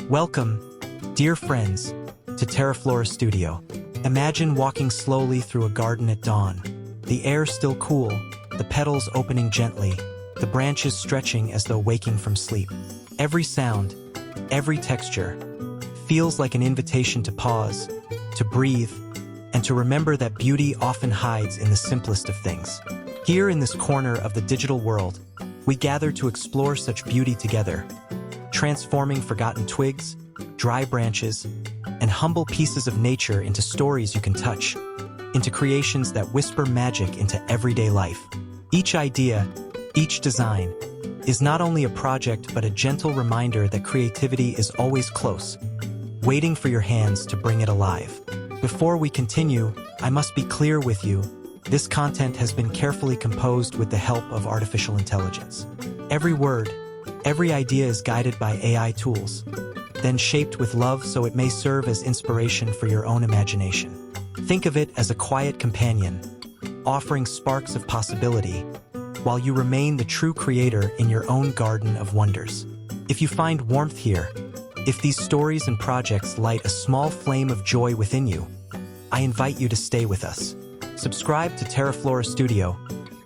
Welcome, dear friends, to TERAFLORA Studio. Imagine walking slowly through a garden at dawn. The air still cool, the petals opening gently, the branches stretching as though waking from sleep. Every sound, every texture, feels like an invitation to pause, to breathe, and to remember that beauty often hides in the simplest of things. Here in this corner of the digital world, we gather to explore such beauty together, transforming forgotten twigs, dry branches, and humble pieces of nature into stories you can touch, into creations that whisper magic into everyday life. Each idea, each design, is not only a project but a gentle reminder that creativity is always close, waiting for your hands to bring it alive. Before we continue, I must be clear with you, this content has been carefully composed with the help of artificial intelligence. Every word, every idea is guided by AI tools, then shaped with love so it may serve as inspiration for your own imagination. Think of it as a quiet companion, offering sparks of possibility, while you remain the true creator in your own garden of wonders. If you find warmth here, if these stories and projects light a small flame of joy within you, I invite you to stay with us. Subscribe to TERAFLORA Studio,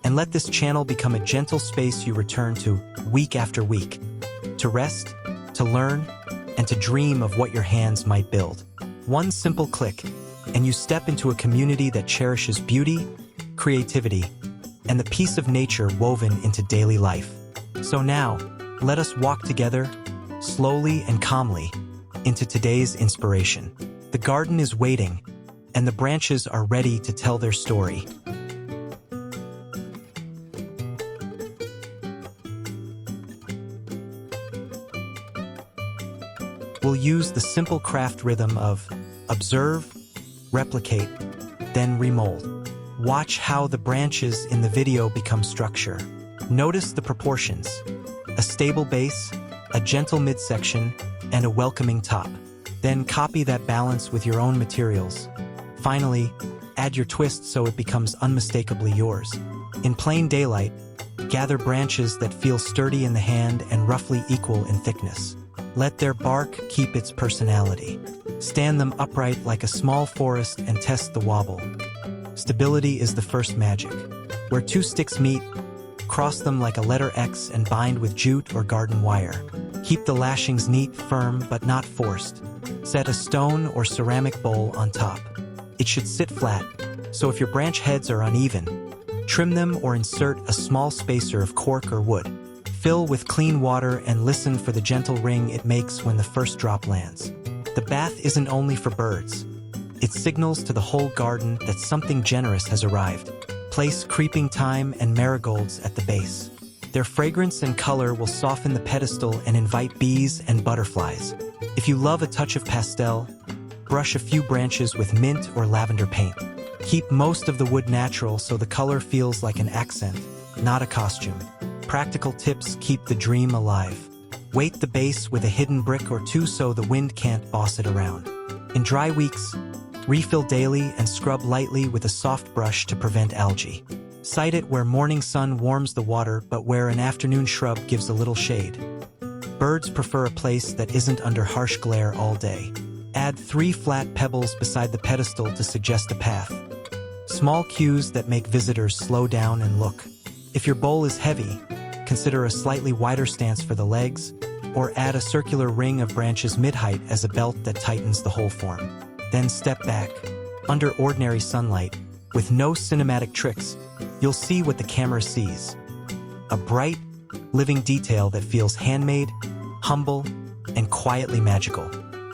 and let this channel become a gentle space you return to week after week, to rest, to learn, and to dream of what your hands might build. One simple click, and you step into a community that cherishes beauty, creativity, and the peace of nature woven into daily life. So now, let us walk together, slowly and calmly, into today's inspiration. The garden is waiting, and the branches are ready to tell their story. We'll use the simple craft rhythm of observe, replicate, then remold. Watch how the branches in the video become structure. Notice the proportions: a stable base, a gentle midsection, and a welcoming top. Then copy that balance with your own materials. Finally, add your twist so it becomes unmistakably yours. In plain daylight, gather branches that feel sturdy in the hand and roughly equal in thickness. Let their bark keep its personality. Stand them upright like a small forest and test the wobble. Stability is the first magic. Where two sticks meet, cross them like a letter X and bind with jute or garden wire. Keep the lashings neat, firm, but not forced. Set a stone or ceramic bowl on top. It should sit flat, so if your branch heads are uneven, trim them or insert a small spacer of cork or wood. Fill with clean water and listen for the gentle ring it makes when the first drop lands. The bath isn't only for birds. It signals to the whole garden that something generous has arrived. Place creeping thyme and marigolds at the base. Their fragrance and color will soften the pedestal and invite bees and butterflies. If you love a touch of pastel, brush a few branches with mint or lavender paint. Keep most of the wood natural so the color feels like an accent, not a costume. Practical tips keep the dream alive. Weight the base with a hidden brick or two so the wind can't boss it around. In dry weeks, refill daily and scrub lightly with a soft brush to prevent algae. Site it where morning sun warms the water but where an afternoon shrub gives a little shade. Birds prefer a place that isn't under harsh glare all day. Add 3 flat pebbles beside the pedestal to suggest a path. Small cues that make visitors slow down and look. If your bowl is heavy, consider a slightly wider stance for the legs, or add a circular ring of branches mid-height as a belt that tightens the whole form. Then step back. Under ordinary sunlight, with no cinematic tricks, you'll see what the camera sees. A bright, living detail that feels handmade, humble, and quietly magical.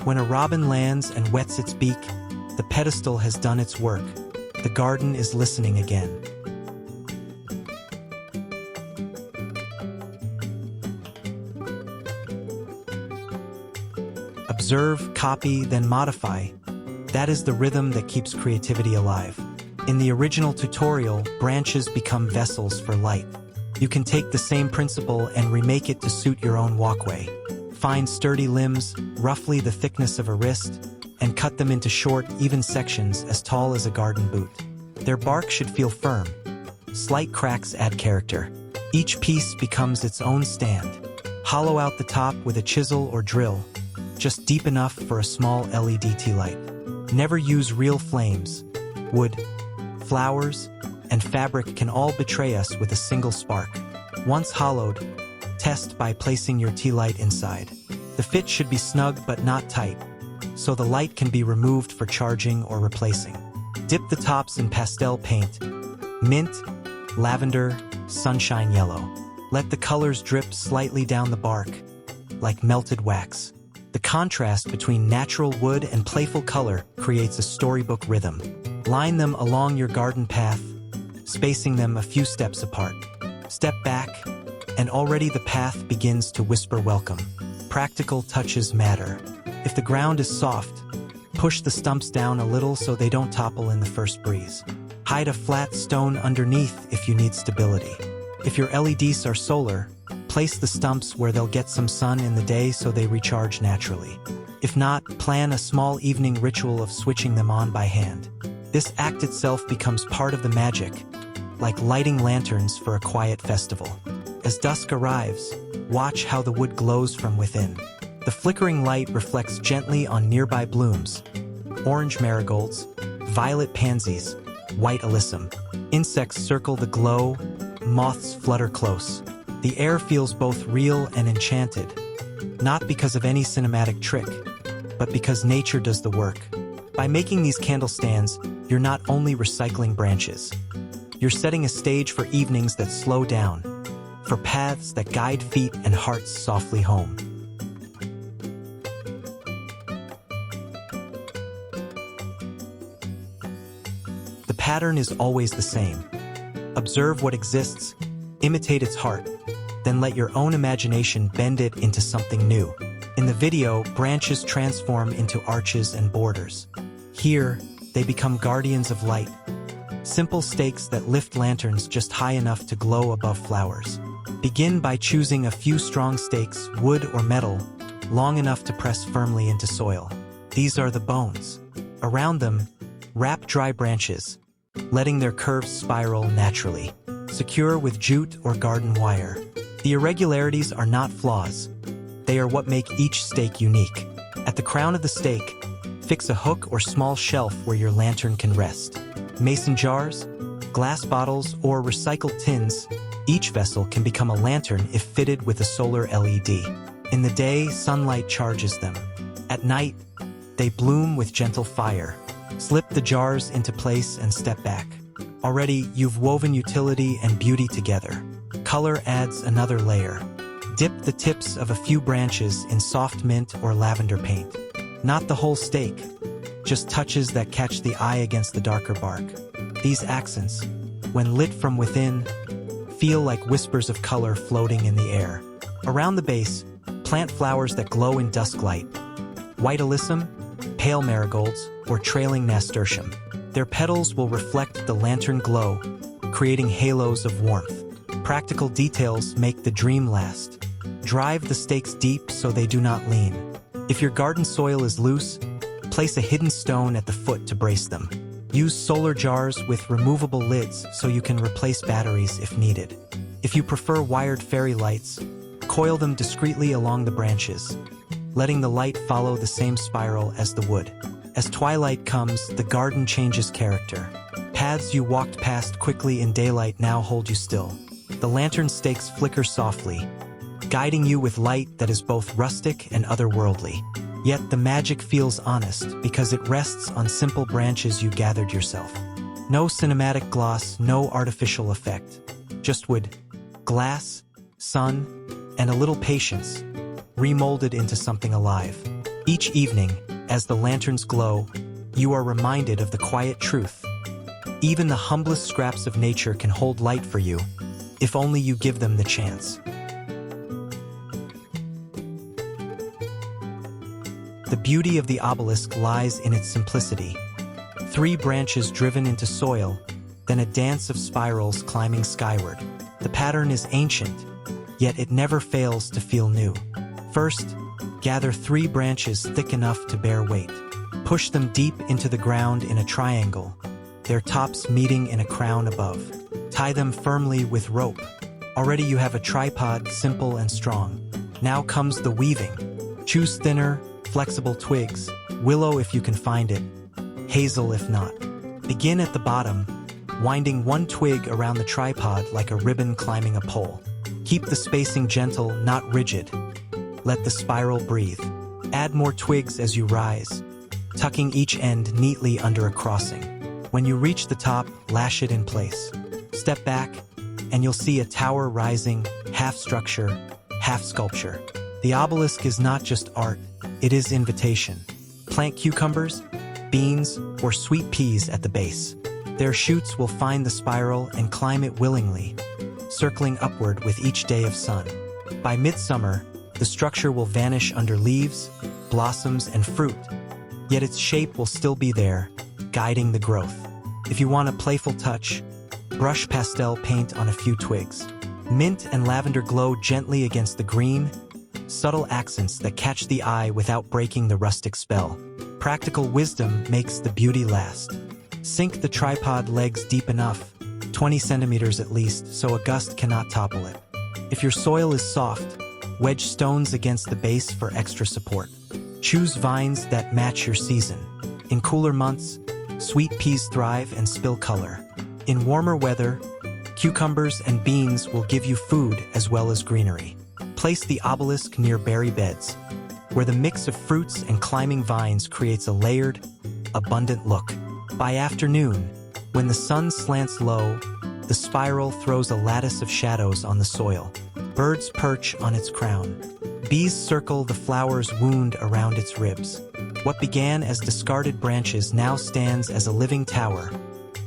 When a robin lands and wets its beak, the pedestal has done its work. The garden is listening again. Observe, copy, then modify. That is the rhythm that keeps creativity alive. In the original tutorial, branches become vessels for light. You can take the same principle and remake it to suit your own walkway. Find sturdy limbs, roughly the thickness of a wrist, and cut them into short, even sections as tall as a garden boot. Their bark should feel firm. Slight cracks add character. Each piece becomes its own stand. Hollow out the top with a chisel or drill. just deep enough for a small LED tea light. Never use real flames. Wood, flowers, and fabric can all betray us with a single spark. Once hollowed, test by placing your tea light inside. The fit should be snug but not tight, so the light can be removed for charging or replacing. Dip the tops in pastel paint, mint, lavender, sunshine yellow. Let the colors drip slightly down the bark, like melted wax. The contrast between natural wood and playful color creates a storybook rhythm. Line them along your garden path, spacing them a few steps apart. Step back, and already the path begins to whisper welcome. Practical touches matter. If the ground is soft, push the stumps down a little so they don't topple in the first breeze. Hide a flat stone underneath if you need stability. If your LEDs are solar, place the stumps where they'll get some sun in the day so they recharge naturally. If not, plan a small evening ritual of switching them on by hand. This act itself becomes part of the magic, like lighting lanterns for a quiet festival. As dusk arrives, watch how the wood glows from within. The flickering light reflects gently on nearby blooms: orange marigolds, violet pansies, white alyssum. Insects circle the glow, moths flutter close. The air feels both real and enchanted, not because of any cinematic trick, but because nature does the work. By making these candle stands, you're not only recycling branches, you're setting a stage for evenings that slow down, for paths that guide feet and hearts softly home. The pattern is always the same. Observe what exists, imitate its heart, then let your own imagination bend it into something new. In the video, branches transform into arches and borders. Here, they become guardians of light, simple stakes that lift lanterns just high enough to glow above flowers. Begin by choosing a few strong stakes, wood or metal, long enough to press firmly into soil. These are the bones. Around them, wrap dry branches, letting their curves spiral naturally. Secure with jute or garden wire. The irregularities are not flaws. They are what make each stake unique. At the crown of the stake, fix a hook or small shelf where your lantern can rest. Mason jars, glass bottles, or recycled tins, each vessel can become a lantern if fitted with a solar LED. In the day, sunlight charges them. At night, they bloom with gentle fire. Slip the jars into place and step back. Already, you've woven utility and beauty together. Color adds another layer. Dip the tips of a few branches in soft mint or lavender paint. Not the whole stake, just touches that catch the eye against the darker bark. These accents, when lit from within, feel like whispers of color floating in the air. Around the base, plant flowers that glow in dusk light. White alyssum, pale marigolds, or trailing nasturtium. Their petals will reflect the lantern glow, creating halos of warmth. Practical details make the dream last. Drive the stakes deep so they do not lean. If your garden soil is loose, place a hidden stone at the foot to brace them. Use solar jars with removable lids so you can replace batteries if needed. If you prefer wired fairy lights, coil them discreetly along the branches, letting the light follow the same spiral as the wood. As twilight comes, the garden changes character. Paths you walked past quickly in daylight now hold you still. The lantern stakes flicker softly, guiding you with light that is both rustic and otherworldly. Yet the magic feels honest because it rests on simple branches you gathered yourself. No cinematic gloss, no artificial effect. Just wood, glass, sun, and a little patience, remolded into something alive. Each evening, as the lanterns glow, you are reminded of the quiet truth. Even the humblest scraps of nature can hold light for you, if only you give them the chance. The beauty of the obelisk lies in its simplicity. 3 branches driven into soil, then a dance of spirals climbing skyward. The pattern is ancient, yet it never fails to feel new. First, gather 3 branches thick enough to bear weight. Push them deep into the ground in a triangle, their tops meeting in a crown above. Tie them firmly with rope. Already you have a tripod, simple and strong. Now comes the weaving. Choose thinner, flexible twigs, willow if you can find it, hazel if not. Begin at the bottom, winding one twig around the tripod like a ribbon climbing a pole. Keep the spacing gentle, not rigid. Let the spiral breathe. Add more twigs as you rise, tucking each end neatly under a crossing. When you reach the top, lash it in place. Step back, and you'll see a tower rising, half structure, half sculpture. The obelisk is not just art, it is invitation. Plant cucumbers, beans, or sweet peas at the base. Their shoots will find the spiral and climb it willingly, circling upward with each day of sun. By midsummer, the structure will vanish under leaves, blossoms, and fruit, yet its shape will still be there, guiding the growth. If you want a playful touch, brush pastel paint on a few twigs. Mint and lavender glow gently against the green, subtle accents that catch the eye without breaking the rustic spell. Practical wisdom makes the beauty last. Sink the tripod legs deep enough, 20 centimeters at least, so a gust cannot topple it. If your soil is soft, wedge stones against the base for extra support. Choose vines that match your season. In cooler months, sweet peas thrive and spill color. In warmer weather, cucumbers and beans will give you food as well as greenery. Place the obelisk near berry beds, where the mix of fruits and climbing vines creates a layered, abundant look. By afternoon, when the sun slants low, the spiral throws a lattice of shadows on the soil. Birds perch on its crown. Bees circle the flower's wound around its ribs. What began as discarded branches now stands as a living tower,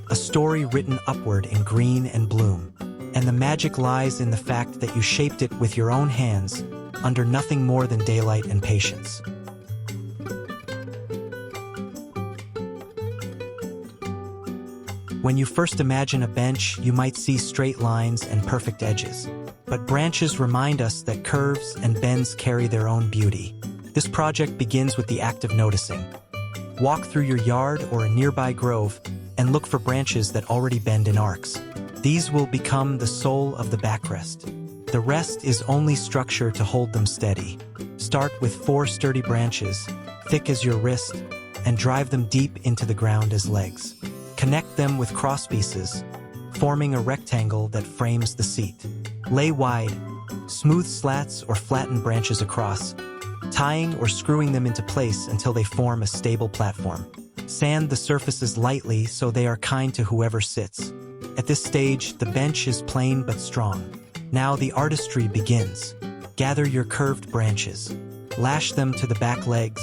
a story written upward in green and bloom. And the magic lies in the fact that you shaped it with your own hands, under nothing more than daylight and patience. When you first imagine a bench, you might see straight lines and perfect edges. But branches remind us that curves and bends carry their own beauty. This project begins with the act of noticing. Walk through your yard or a nearby grove and look for branches that already bend in arcs. These will become the soul of the backrest. The rest is only structure to hold them steady. Start with 4 sturdy branches, thick as your wrist, and drive them deep into the ground as legs. Connect them with crosspieces, forming a rectangle that frames the seat. Lay wide, smooth slats or flattened branches across, tying or screwing them into place until they form a stable platform. Sand the surfaces lightly so they are kind to whoever sits. At this stage, the bench is plain but strong. Now the artistry begins. Gather your curved branches. Lash them to the back legs,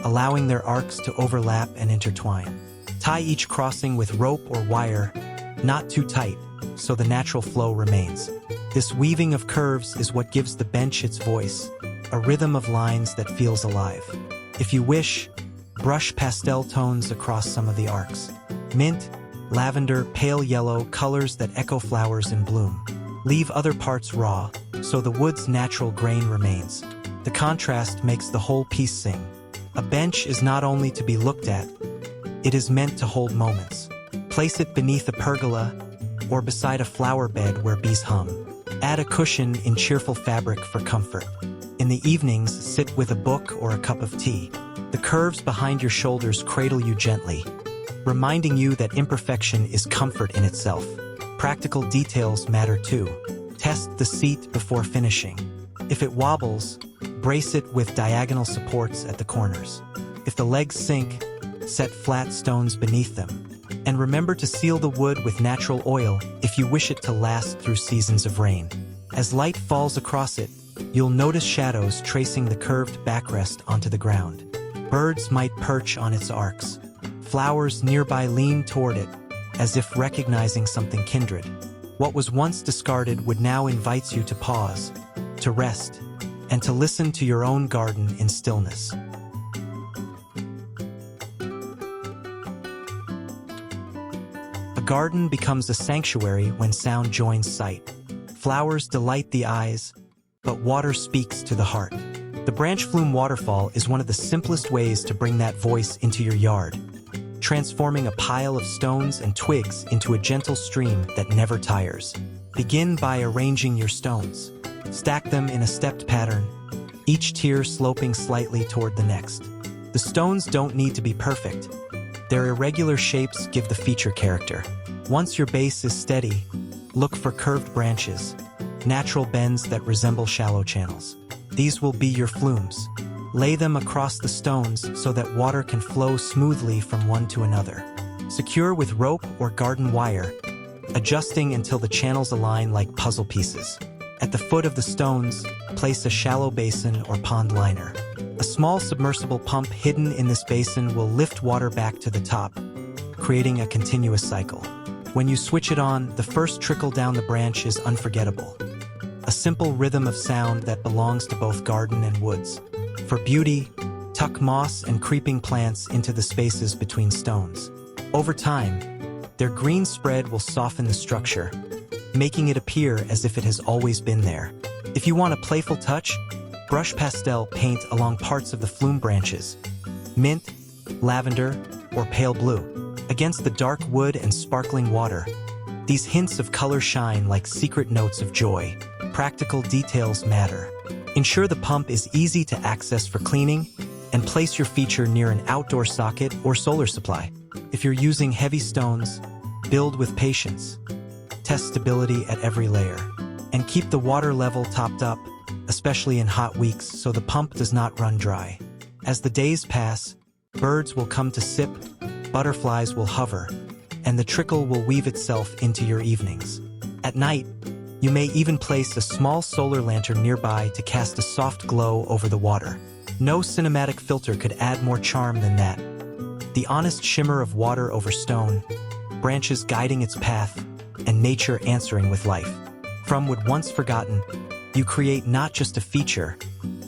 allowing their arcs to overlap and intertwine. Tie each crossing with rope or wire, not too tight, so the natural flow remains. This weaving of curves is what gives the bench its voice, a rhythm of lines that feels alive. If you wish, brush pastel tones across some of the arcs. Mint, lavender, pale yellow, colors that echo flowers in bloom. Leave other parts raw, so the wood's natural grain remains. The contrast makes the whole piece sing. A bench is not only to be looked at, it is meant to hold moments. Place it beneath a pergola or beside a flower bed where bees hum. Add a cushion in cheerful fabric for comfort. In the evenings, sit with a book or a cup of tea. The curves behind your shoulders cradle you gently, reminding you that imperfection is comfort in itself. Practical details matter too. Test the seat before finishing. If it wobbles, brace it with diagonal supports at the corners. If the legs sink, set flat stones beneath them. And remember to seal the wood with natural oil if you wish it to last through seasons of rain. As light falls across it, you'll notice shadows tracing the curved backrest onto the ground. Birds might perch on its arcs. Flowers nearby lean toward it, as if recognizing something kindred. What was once discarded would now invite you to pause, to rest, and to listen to your own garden in stillness. A garden becomes a sanctuary when sound joins sight. Flowers delight the eyes, but water speaks to the heart. The branch flume waterfall is one of the simplest ways to bring that voice into your yard, transforming a pile of stones and twigs into a gentle stream that never tires. Begin by arranging your stones. Stack them in a stepped pattern, each tier sloping slightly toward the next. The stones don't need to be perfect. Their irregular shapes give the feature character. Once your base is steady, look for curved branches, natural bends that resemble shallow channels. These will be your flumes. Lay them across the stones so that water can flow smoothly from one to another. Secure with rope or garden wire, adjusting until the channels align like puzzle pieces. At the foot of the stones, place a shallow basin or pond liner. A small submersible pump hidden in this basin will lift water back to the top, creating a continuous cycle. When you switch it on, the first trickle down the branch is unforgettable. A simple rhythm of sound that belongs to both garden and woods. For beauty, tuck moss and creeping plants into the spaces between stones. Over time, their green spread will soften the structure, making it appear as if it has always been there. If you want a playful touch, brush pastel paint along parts of the flume branches, mint, lavender, or pale blue, against the dark wood and sparkling water. These hints of color shine like secret notes of joy. Practical details matter. Ensure the pump is easy to access for cleaning, and place your feature near an outdoor socket or solar supply. If you're using heavy stones, build with patience. Test stability at every layer, and keep the water level topped up, especially in hot weeks, so the pump does not run dry. As the days pass, birds will come to sip, butterflies will hover, and the trickle will weave itself into your evenings. At night, you may even place a small solar lantern nearby to cast a soft glow over the water. No cinematic filter could add more charm than that. The honest shimmer of water over stone, branches guiding its path, and nature answering with life. From what once forgotten, you create not just a feature,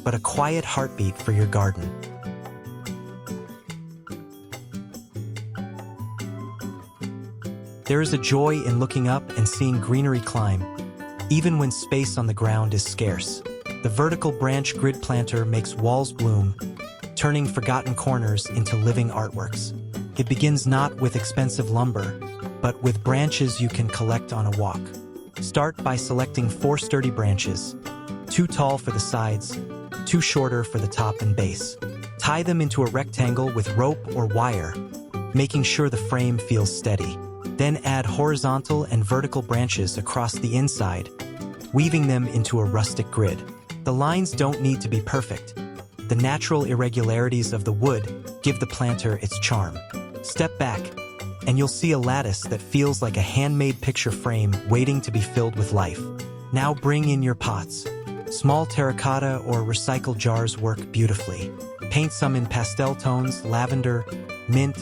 but a quiet heartbeat for your garden. There is a joy in looking up and seeing greenery climb, even when space on the ground is scarce. The vertical branch grid planter makes walls bloom, turning forgotten corners into living artworks. It begins not with expensive lumber, but with branches you can collect on a walk. Start by selecting 4 sturdy branches, too tall for the sides, too shorter for the top and base. Tie them into a rectangle with rope or wire, making sure the frame feels steady. Then add horizontal and vertical branches across the inside, weaving them into a rustic grid. The lines don't need to be perfect. The natural irregularities of the wood give the planter its charm. Step back, and you'll see a lattice that feels like a handmade picture frame waiting to be filled with life. Now bring in your pots. Small terracotta or recycled jars work beautifully. Paint some in pastel tones, lavender, mint,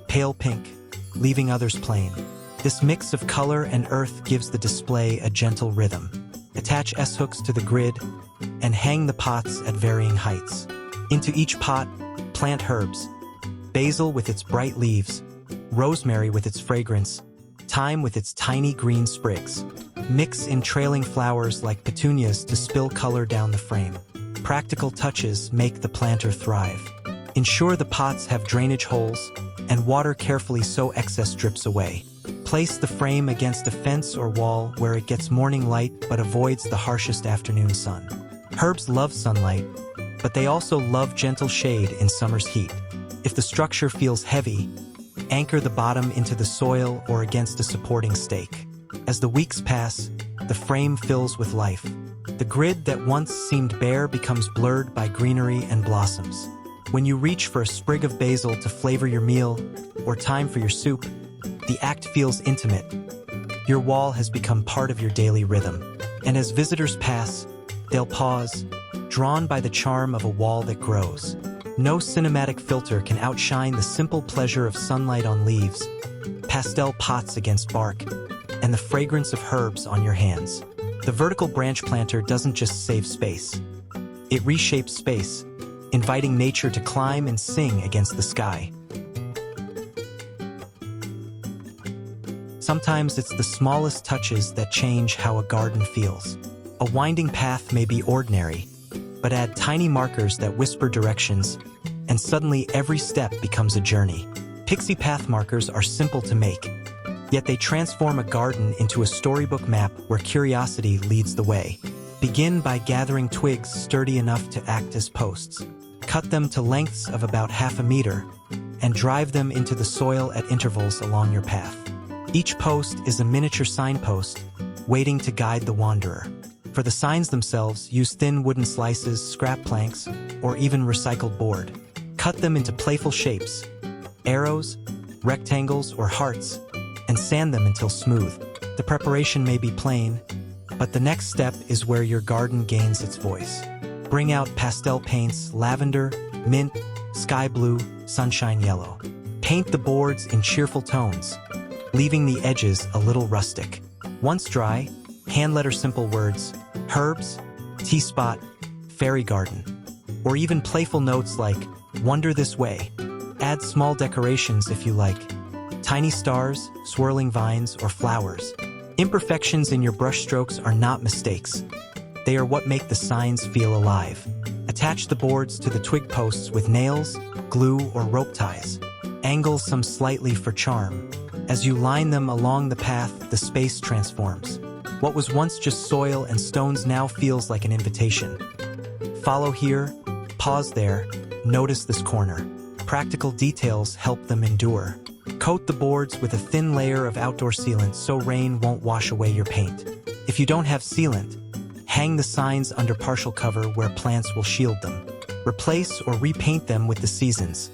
pale pink, leaving others plain. This mix of color and earth gives the display a gentle rhythm. Attach S-hooks to the grid and hang the pots at varying heights. Into each pot, plant herbs. Basil with its bright leaves, rosemary with its fragrance, thyme with its tiny green sprigs. Mix in trailing flowers like petunias to spill color down the frame. Practical touches make the planter thrive. Ensure the pots have drainage holes and water carefully so excess drips away. Place the frame against a fence or wall where it gets morning light but avoids the harshest afternoon sun. Herbs love sunlight, but they also love gentle shade in summer's heat. If the structure feels heavy, anchor the bottom into the soil or against a supporting stake. As the weeks pass, the frame fills with life. The grid that once seemed bare becomes blurred by greenery and blossoms. When you reach for a sprig of basil to flavor your meal or thyme for your soup, the act feels intimate. Your wall has become part of your daily rhythm. And as visitors pass, they'll pause, drawn by the charm of a wall that grows. No cinematic filter can outshine the simple pleasure of sunlight on leaves, pastel pots against bark, and the fragrance of herbs on your hands. The vertical branch planter doesn't just save space. It reshapes space, inviting nature to climb and sing against the sky. Sometimes it's the smallest touches that change how a garden feels. A winding path may be ordinary, but add tiny markers that whisper directions, and suddenly every step becomes a journey. Pixie path markers are simple to make, yet they transform a garden into a storybook map where curiosity leads the way. Begin by gathering twigs sturdy enough to act as posts. Cut them to lengths of about ½ meter and drive them into the soil at intervals along your path. Each post is a miniature signpost, waiting to guide the wanderer. For the signs themselves, use thin wooden slices, scrap planks, or even recycled board. Cut them into playful shapes, arrows, rectangles, or hearts, and sand them until smooth. The preparation may be plain, but the next step is where your garden gains its voice. Bring out pastel paints, lavender, mint, sky blue, sunshine yellow. Paint the boards in cheerful tones, leaving the edges a little rustic. Once dry, hand letter simple words, herbs, T-spot, fairy garden, or even playful notes like, wonder this way. Add small decorations if you like, tiny stars, swirling vines, or flowers. Imperfections in your brushstrokes are not mistakes. They are what make the signs feel alive. Attach the boards to the twig posts with nails, glue, or rope ties. Angle some slightly for charm. As you line them along the path, the space transforms. What was once just soil and stones now feels like an invitation. Follow here, pause there, notice this corner. Practical details help them endure. Coat the boards with a thin layer of outdoor sealant so rain won't wash away your paint. If you don't have sealant, hang the signs under partial cover where plants will shield them. Replace or repaint them with the seasons,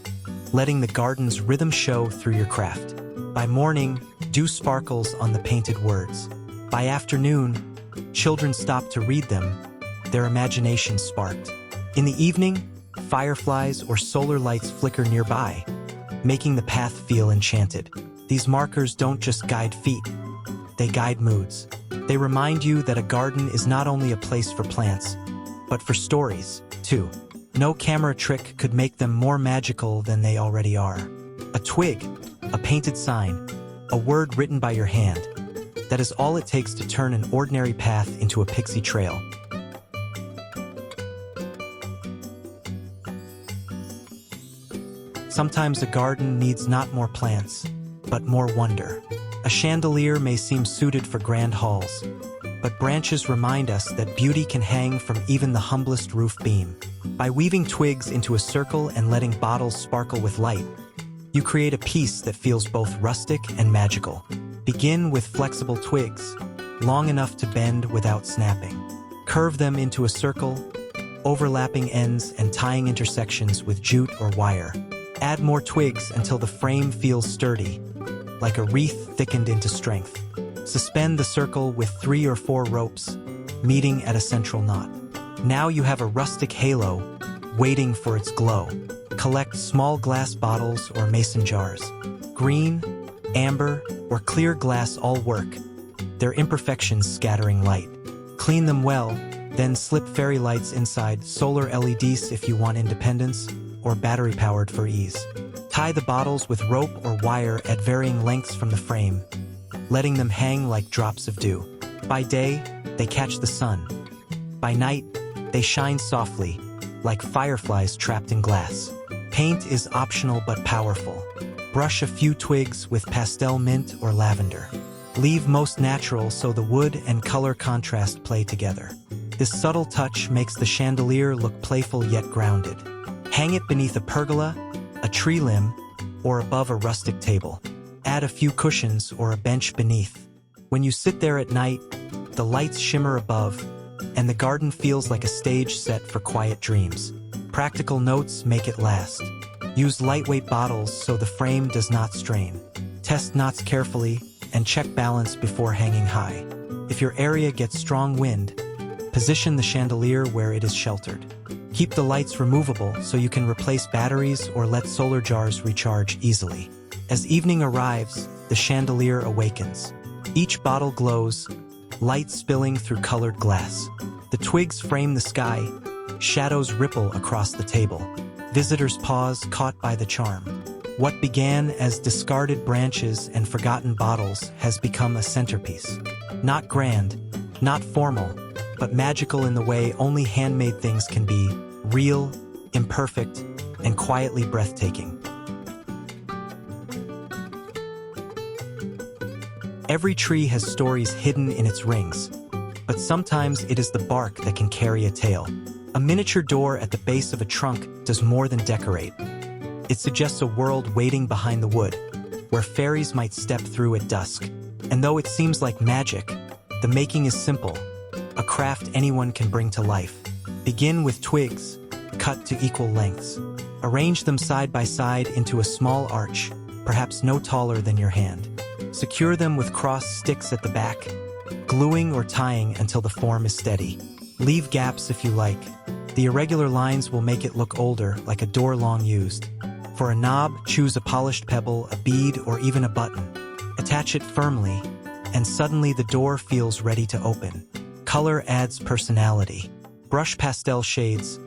letting the garden's rhythm show through your craft. By morning, dew sparkles on the painted words. By afternoon, children stop to read them, their imagination sparked. In the evening, fireflies or solar lights flicker nearby, making the path feel enchanted. These markers don't just guide feet, they guide moods. They remind you that a garden is not only a place for plants, but for stories, too. No camera trick could make them more magical than they already are. A twig, a painted sign, a word written by your hand. That is all it takes to turn an ordinary path into a pixie trail. Sometimes a garden needs not more plants, but more wonder. A chandelier may seem suited for grand halls, but branches remind us that beauty can hang from even the humblest roof beam. By weaving twigs into a circle and letting bottles sparkle with light, you create a piece that feels both rustic and magical. Begin with flexible twigs, long enough to bend without snapping. Curve them into a circle, overlapping ends and tying intersections with jute or wire. Add more twigs until the frame feels sturdy, like a wreath thickened into strength. Suspend the circle with 3 or 4 ropes, meeting at a central knot. Now you have a rustic halo, waiting for its glow. Collect small glass bottles or mason jars. Green, amber, or clear glass all work, their imperfections scattering light. Clean them well, then slip fairy lights inside, solar LEDs if you want independence, or battery-powered for ease. Tie the bottles with rope or wire at varying lengths from the frame, letting them hang like drops of dew. By day, they catch the sun. By night, they shine softly, like fireflies trapped in glass. Paint is optional but powerful. Brush a few twigs with pastel mint or lavender. Leave most natural so the wood and color contrast play together. This subtle touch makes the chandelier look playful yet grounded. Hang it beneath a pergola, a tree limb, or above a rustic table. Add a few cushions or a bench beneath. When you sit there at night, the lights shimmer above, and the garden feels like a stage set for quiet dreams. Practical notes make it last. Use lightweight bottles so the frame does not strain. Test knots carefully and check balance before hanging high. If your area gets strong wind, position the chandelier where it is sheltered. Keep the lights removable so you can replace batteries or let solar jars recharge easily. As evening arrives, the chandelier awakens. Each bottle glows, light spilling through colored glass. The twigs frame the sky, shadows ripple across the table. Visitors pause, caught by the charm. What began as discarded branches and forgotten bottles has become a centerpiece. Not grand, not formal, but magical in the way only handmade things can be, real, imperfect, and quietly breathtaking. Every tree has stories hidden in its rings. but sometimes it is the bark that can carry a tale. A miniature door at the base of a trunk does more than decorate. It suggests a world waiting behind the wood, where fairies might step through at dusk. And though it seems like magic, the making is simple, a craft anyone can bring to life. Begin with twigs, cut to equal lengths. Arrange them side by side into a small arch, perhaps no taller than your hand. Secure them with crossed sticks at the back, gluing or tying until the form is steady. Leave gaps if you like. The irregular lines will make it look older, like a door long used. For a knob, choose a polished pebble, a bead, or even a button. Attach it firmly, and suddenly the door feels ready to open. Color adds personality. Brush pastel shades,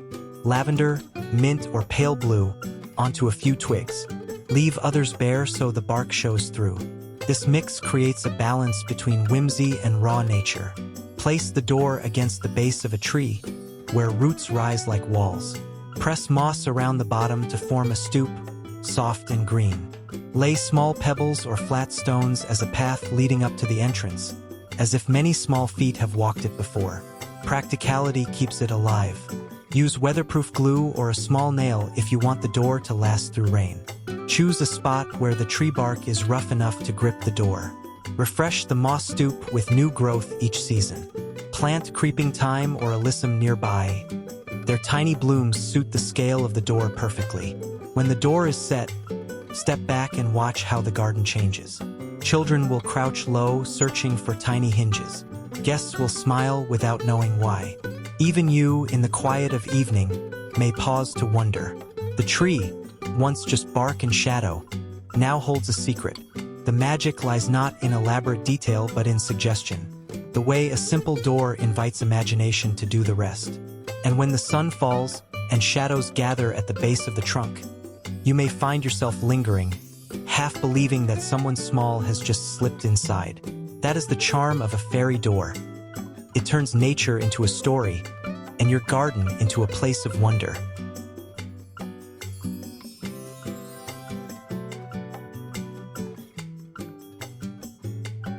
lavender, mint, or pale blue, onto a few twigs. Leave others bare so the bark shows through. This mix creates a balance between whimsy and raw nature. Place the door against the base of a tree, where roots rise like walls. Press moss around the bottom to form a stoop, soft and green. Lay small pebbles or flat stones as a path leading up to the entrance, as if many small feet have walked it before. Practicality keeps it alive. Use weatherproof glue or a small nail if you want the door to last through rain. Choose a spot where the tree bark is rough enough to grip the door. Refresh the moss stoop with new growth each season. Plant creeping thyme or alyssum nearby. Their tiny blooms suit the scale of the door perfectly. When the door is set, step back and watch how the garden changes. Children will crouch low, searching for tiny hinges. Guests will smile without knowing why. Even you, in the quiet of evening, may pause to wonder. The tree, once just bark and shadow, now holds a secret. The magic lies not in elaborate detail but in suggestion. The way a simple door invites imagination to do the rest. And when the sun falls and shadows gather at the base of the trunk, you may find yourself lingering, half believing that someone small has just slipped inside. That is the charm of a fairy door. It turns nature into a story, and your garden into a place of wonder.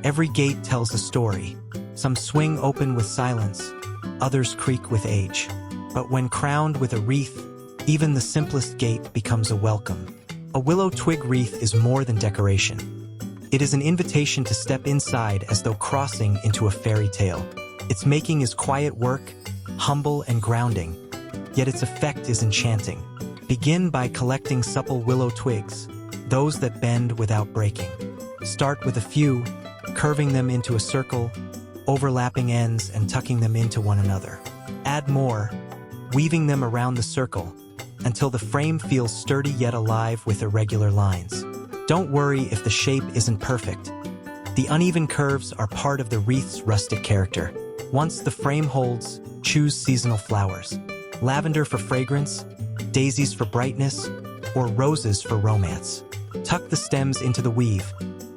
Every gate tells a story. Some swing open with silence, others creak with age. But when crowned with a wreath, even the simplest gate becomes a welcome. A willow twig wreath is more than decoration. It is an invitation to step inside as though crossing into a fairy tale. Its making is quiet work, humble and grounding, yet its effect is enchanting. Begin by collecting supple willow twigs, those that bend without breaking. Start with a few, curving them into a circle, overlapping ends and tucking them into one another. Add more, weaving them around the circle, until the frame feels sturdy yet alive with irregular lines. Don't worry if the shape isn't perfect. The uneven curves are part of the wreath's rustic character. Once the frame holds, choose seasonal flowers. Lavender for fragrance, daisies for brightness, or roses for romance. Tuck the stems into the weave,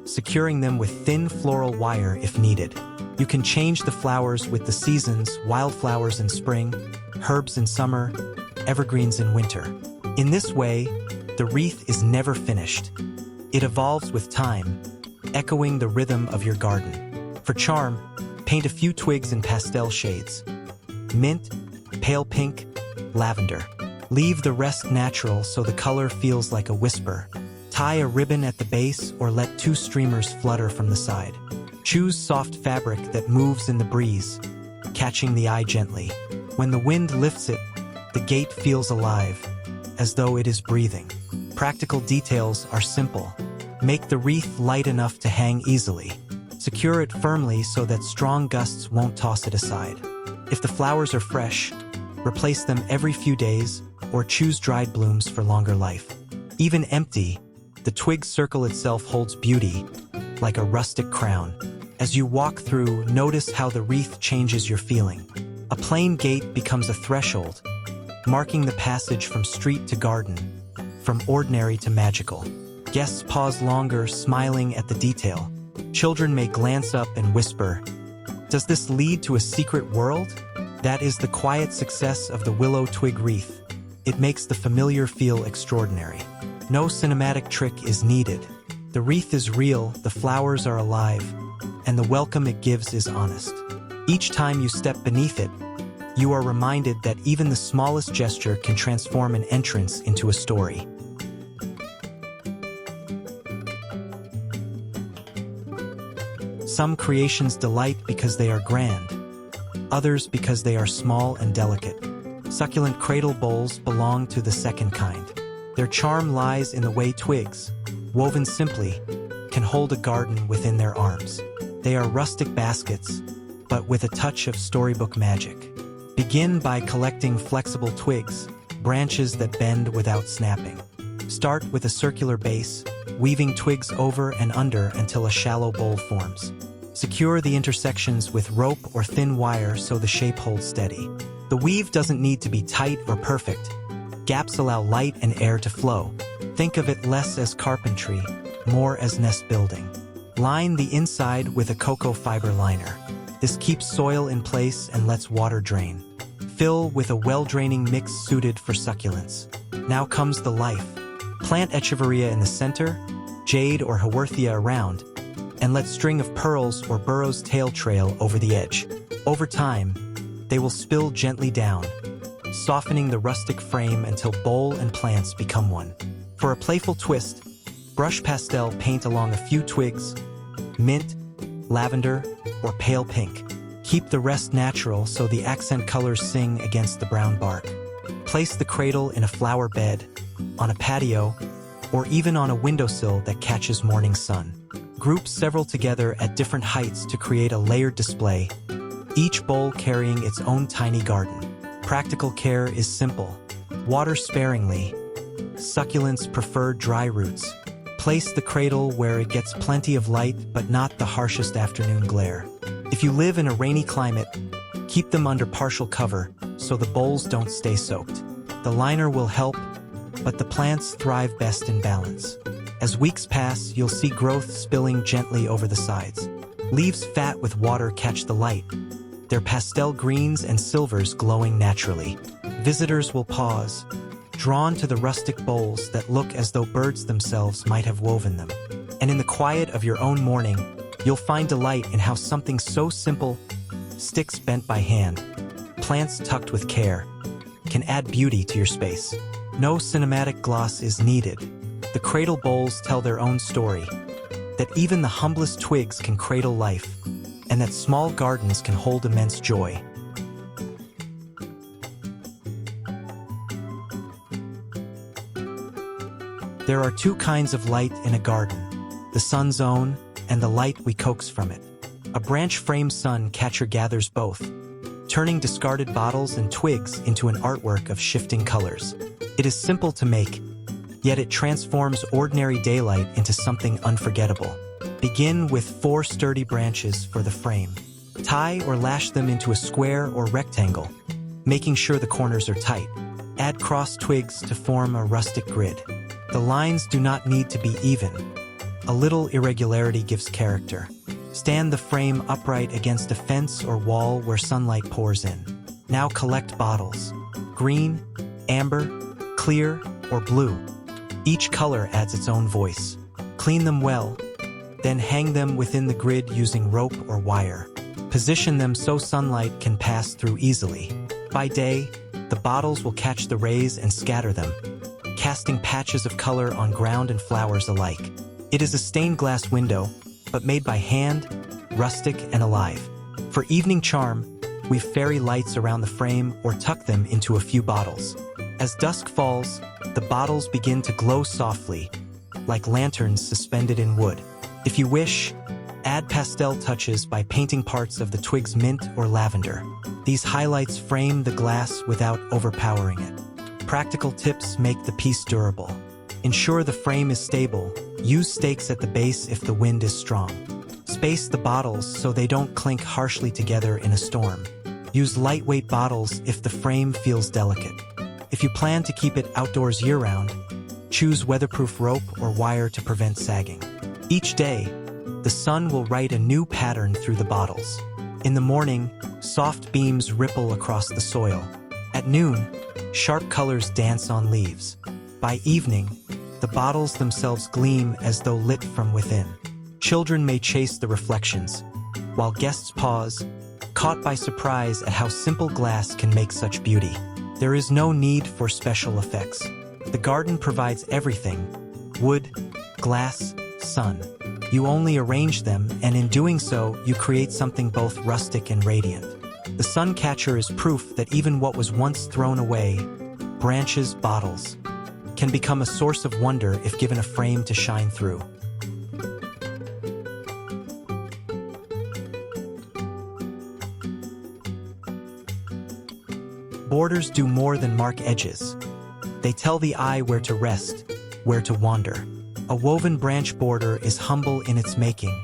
securing them with thin floral wire if needed. You can change the flowers with the seasons, wildflowers in spring, herbs in summer, evergreens in winter. In this way, the wreath is never finished. It evolves with time, echoing the rhythm of your garden. For charm, paint a few twigs in pastel shades. Mint, pale pink, lavender. Leave the rest natural so the color feels like a whisper. Tie a ribbon at the base or let 2 streamers flutter from the side. Choose soft fabric that moves in the breeze, catching the eye gently. When the wind lifts it, the gate feels alive, as though it is breathing. Practical details are simple. Make the wreath light enough to hang easily. Secure it firmly so that strong gusts won't toss it aside. If the flowers are fresh, replace them every few days or choose dried blooms for longer life. Even empty, the twig circle itself holds beauty, like a rustic crown. As you walk through, notice how the wreath changes your feeling. A plain gate becomes a threshold, marking the passage from street to garden, from ordinary to magical. Guests pause longer, smiling at the detail. Children may glance up and whisper, "Does this lead to a secret world?" That is the quiet success of the willow twig wreath. It makes the familiar feel extraordinary. No cinematic trick is needed. The wreath is real, the flowers are alive, and the welcome it gives is honest. Each time you step beneath it, you are reminded that even the smallest gesture can transform an entrance into a story. Some creations delight because they are grand, others because they are small and delicate. Succulent cradle bowls belong to the second kind. Their charm lies in the way twigs, woven simply, can hold a garden within their arms. They are rustic baskets, but with a touch of storybook magic. Begin by collecting flexible twigs, branches that bend without snapping. Start with a circular base, weaving twigs over and under until a shallow bowl forms. Secure the intersections with rope or thin wire so the shape holds steady. The weave doesn't need to be tight or perfect. Gaps allow light and air to flow. Think of it less as carpentry, more as nest building. Line the inside with a cocoa fiber liner. This keeps soil in place and lets water drain. Fill with a well-draining mix suited for succulents. Now comes the life. Plant echeveria in the center, jade or haworthia around, and let string of pearls or burrow's tail trail over the edge. Over time, they will spill gently down, softening the rustic frame until bowl and plants become one. For a playful twist, brush pastel paint along a few twigs, mint, lavender, or pale pink. Keep the rest natural so the accent colors sing against the brown bark. Place the cradle in a flower bed, on a patio, or even on a windowsill that catches morning sun. Group several together at different heights to create a layered display, each bowl carrying its own tiny garden. Practical care is simple. Water sparingly. Succulents prefer dry roots. Place the cradle where it gets plenty of light but not the harshest afternoon glare. If you live in a rainy climate, keep them under partial cover so the bowls don't stay soaked. The liner will help, but the plants thrive best in balance. As weeks pass, you'll see growth spilling gently over the sides. Leaves fat with water catch the light, their pastel greens and silvers glowing naturally. Visitors will pause, drawn to the rustic bowls that look as though birds themselves might have woven them. And in the quiet of your own morning, you'll find delight in how something so simple, sticks bent by hand, plants tucked with care, can add beauty to your space. No cinematic gloss is needed. The cradle bowls tell their own story, that even the humblest twigs can cradle life, and that small gardens can hold immense joy. There are two kinds of light in a garden, the sun's own and the light we coax from it. A branch-frame sun catcher gathers both, turning discarded bottles and twigs into an artwork of shifting colors. It is simple to make, yet it transforms ordinary daylight into something unforgettable. Begin with 4 sturdy branches for the frame. Tie or lash them into a square or rectangle, making sure the corners are tight. Add cross twigs to form a rustic grid. The lines do not need to be even. A little irregularity gives character. Stand the frame upright against a fence or wall where sunlight pours in. Now collect bottles. Green, amber, clear, or blue. Each color adds its own voice. Clean them well, then hang them within the grid using rope or wire. Position them so sunlight can pass through easily. By day, the bottles will catch the rays and scatter them, casting patches of color on ground and flowers alike. It is a stained glass window, but made by hand, rustic and alive. For evening charm, weave fairy lights around the frame or tuck them into a few bottles. As dusk falls, the bottles begin to glow softly, like lanterns suspended in wood. If you wish, add pastel touches by painting parts of the twigs mint or lavender. These highlights frame the glass without overpowering it. Practical tips make the piece durable. Ensure the frame is stable. Use stakes at the base if the wind is strong. Space the bottles so they don't clink harshly together in a storm. Use lightweight bottles if the frame feels delicate. If you plan to keep it outdoors year-round, choose weatherproof rope or wire to prevent sagging. Each day, the sun will write a new pattern through the bottles. In the morning, soft beams ripple across the soil. At noon, sharp colors dance on leaves. By evening, the bottles themselves gleam as though lit from within. Children may chase the reflections, while guests pause, caught by surprise at how simple glass can make such beauty. There is no need for special effects. The garden provides everything: wood, glass, sun. You only arrange them, and in doing so, you create something both rustic and radiant. The sun catcher is proof that even what was once thrown away, branches, bottles, can become a source of wonder if given a frame to shine through. Borders do more than mark edges. They tell the eye where to rest, where to wander. A woven branch border is humble in its making,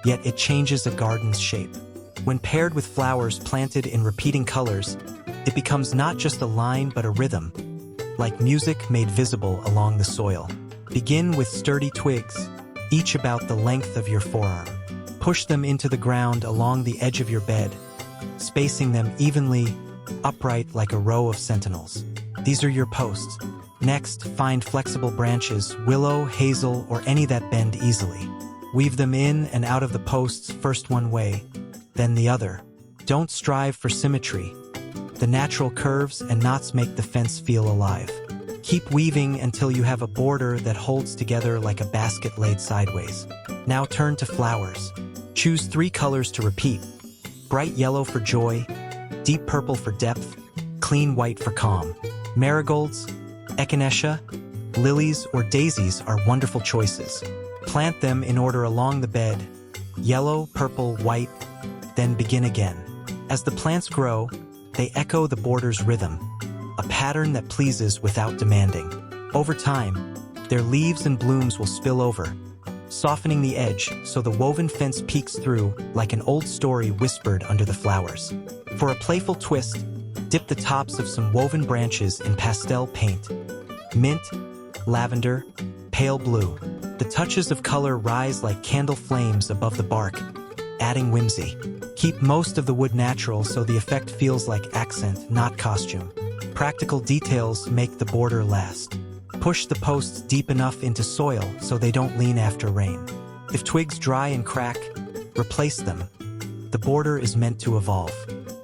yet it changes a garden's shape. When paired with flowers planted in repeating colors, it becomes not just a line but a rhythm, like music made visible along the soil. Begin with sturdy twigs, each about the length of your forearm. Push them into the ground along the edge of your bed, spacing them evenly, upright like a row of sentinels. These are your posts. Next, find flexible branches, willow, hazel, or any that bend easily. Weave them in and out of the posts, first one way, then the other. Don't strive for symmetry. The natural curves and knots make the fence feel alive. Keep weaving until you have a border that holds together like a basket laid sideways. Now turn to flowers. Choose 3 colors to repeat: bright yellow for joy, deep purple for depth, clean white for calm. Marigolds, echinacea, lilies, or daisies are wonderful choices. Plant them in order along the bed: yellow, purple, white, then begin again. As the plants grow, they echo the border's rhythm, a pattern that pleases without demanding. Over time, their leaves and blooms will spill over, softening the edge so the woven fence peeks through like an old story whispered under the flowers. For a playful twist, dip the tops of some woven branches in pastel paint: mint, lavender, pale blue. The touches of color rise like candle flames above the bark, adding whimsy. Keep most of the wood natural so the effect feels like accent, not costume. Practical details make the border last. Push the posts deep enough into soil so they don't lean after rain. If twigs dry and crack, replace them. The border is meant to evolve.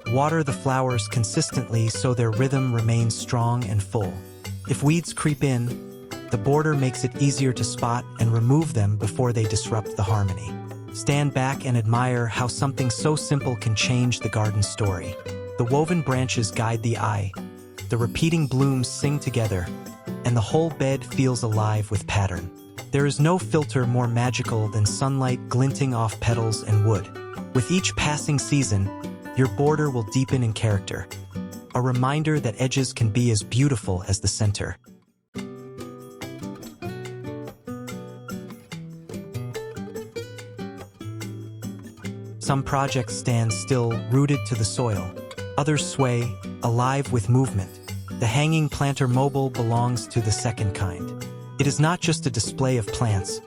Water the flowers consistently so their rhythm remains strong and full. If weeds creep in, the border makes it easier to spot and remove them before they disrupt the harmony. Stand back and admire how something so simple can change the garden story. The woven branches guide the eye, the repeating blooms sing together, and the whole bed feels alive with pattern. There is no filter more magical than sunlight glinting off petals and wood. With each passing season, your border will deepen in character, a reminder that edges can be as beautiful as the center. Some projects stand still, rooted to the soil. Others sway, alive with movement. The hanging planter mobile belongs to the second kind. It is not just a display of plants,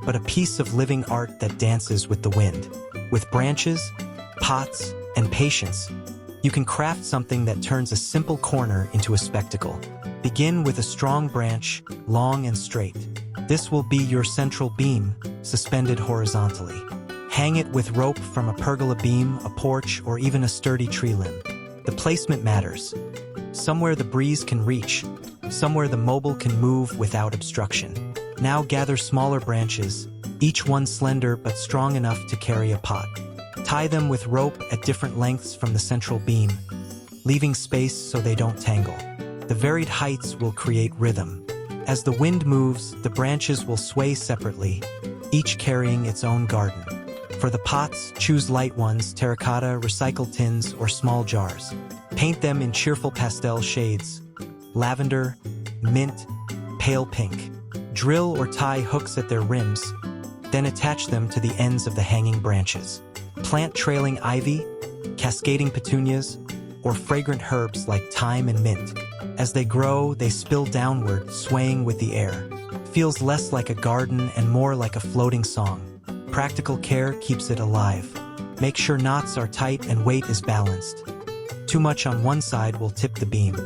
but a piece of living art that dances with the wind. With branches, pots, and patience, you can craft something that turns a simple corner into a spectacle. Begin with a strong branch, long and straight. This will be your central beam, suspended horizontally. Hang it with rope from a pergola beam, a porch, or even a sturdy tree limb. The placement matters. Somewhere the breeze can reach, somewhere the mobile can move without obstruction. Now gather smaller branches, each one slender but strong enough to carry a pot. Tie them with rope at different lengths from the central beam, leaving space so they don't tangle. The varied heights will create rhythm. As the wind moves, the branches will sway separately, each carrying its own garden. For the pots, choose light ones, terracotta, recycled tins, or small jars. Paint them in cheerful pastel shades: lavender, mint, pale pink. Drill or tie hooks at their rims, then attach them to the ends of the hanging branches. Plant trailing ivy, cascading petunias, or fragrant herbs like thyme and mint. As they grow, they spill downward, swaying with the air. Feels less like a garden and more like a floating song. Practical care keeps it alive. Make sure knots are tight and weight is balanced. Too much on one side will tip the beam.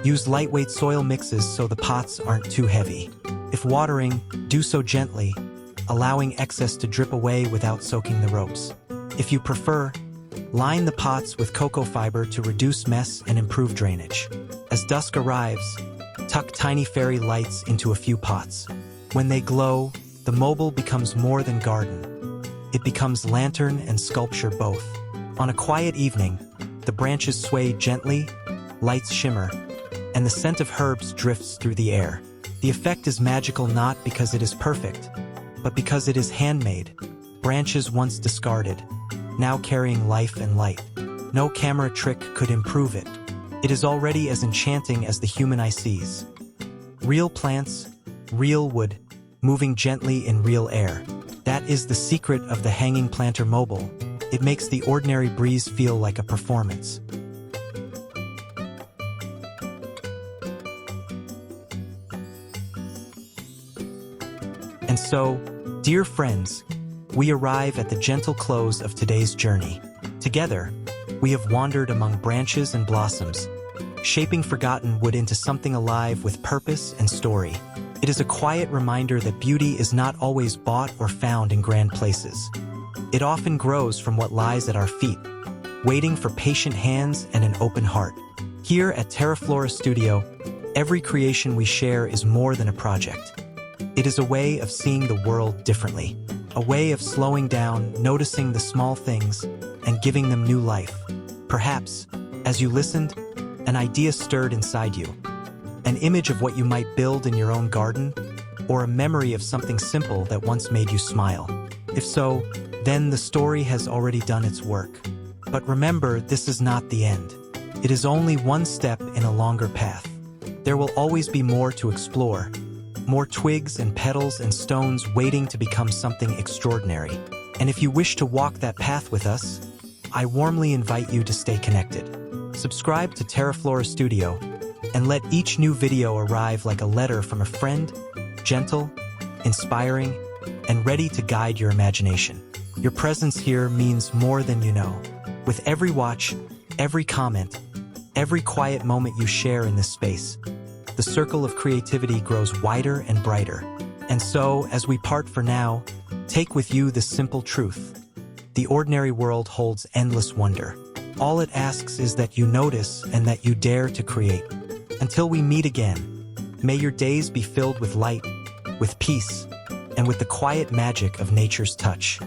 Use lightweight soil mixes so the pots aren't too heavy. If watering, do so gently, allowing excess to drip away without soaking the ropes. If you prefer, Line the pots with cocoa fiber to reduce mess and improve drainage. As dusk arrives, tuck tiny fairy lights into a few pots. When they glow, the mobile becomes more than garden. It becomes lantern and sculpture both. On a quiet evening, the branches sway gently, lights shimmer, and the scent of herbs drifts through the air. The effect is magical not because it is perfect, but because it is handmade. Branches once discarded, now carrying life and light. No camera trick could improve it. It is already as enchanting as the human eye sees. Real plants, real wood, moving gently in real air. That is the secret of the hanging planter mobile. It makes the ordinary breeze feel like a performance. And so, dear friends, we arrive at the gentle close of today's journey. Together, we have wandered among branches and blossoms, shaping forgotten wood into something alive with purpose and story. It is a quiet reminder that beauty is not always bought or found in grand places. It often grows from what lies at our feet, waiting for patient hands and an open heart. Here at TERAFLORA Studio, every creation we share is more than a project. It is a way of seeing the world differently, a way of slowing down, noticing the small things, and giving them new life. Perhaps, as you listened, an idea stirred inside you. An image of what you might build in your own garden, or a memory of something simple that once made you smile. If so, then the story has already done its work. But remember, this is not the end. It is only one step in a longer path. There will always be more to explore, more twigs and petals and stones waiting to become something extraordinary. And if you wish to walk that path with us, I warmly invite you to stay connected. Subscribe to TERAFLORA Studio and let each new video arrive like a letter from a friend, gentle, inspiring, and ready to guide your imagination. Your presence here means more than you know. With every watch, every comment, every quiet moment you share in this space, the circle of creativity grows wider and brighter. And so, as we part for now, take with you the simple truth. The ordinary world holds endless wonder. All it asks is that you notice and that you dare to create. Until we meet again, may your days be filled with light, with peace, and with the quiet magic of nature's touch.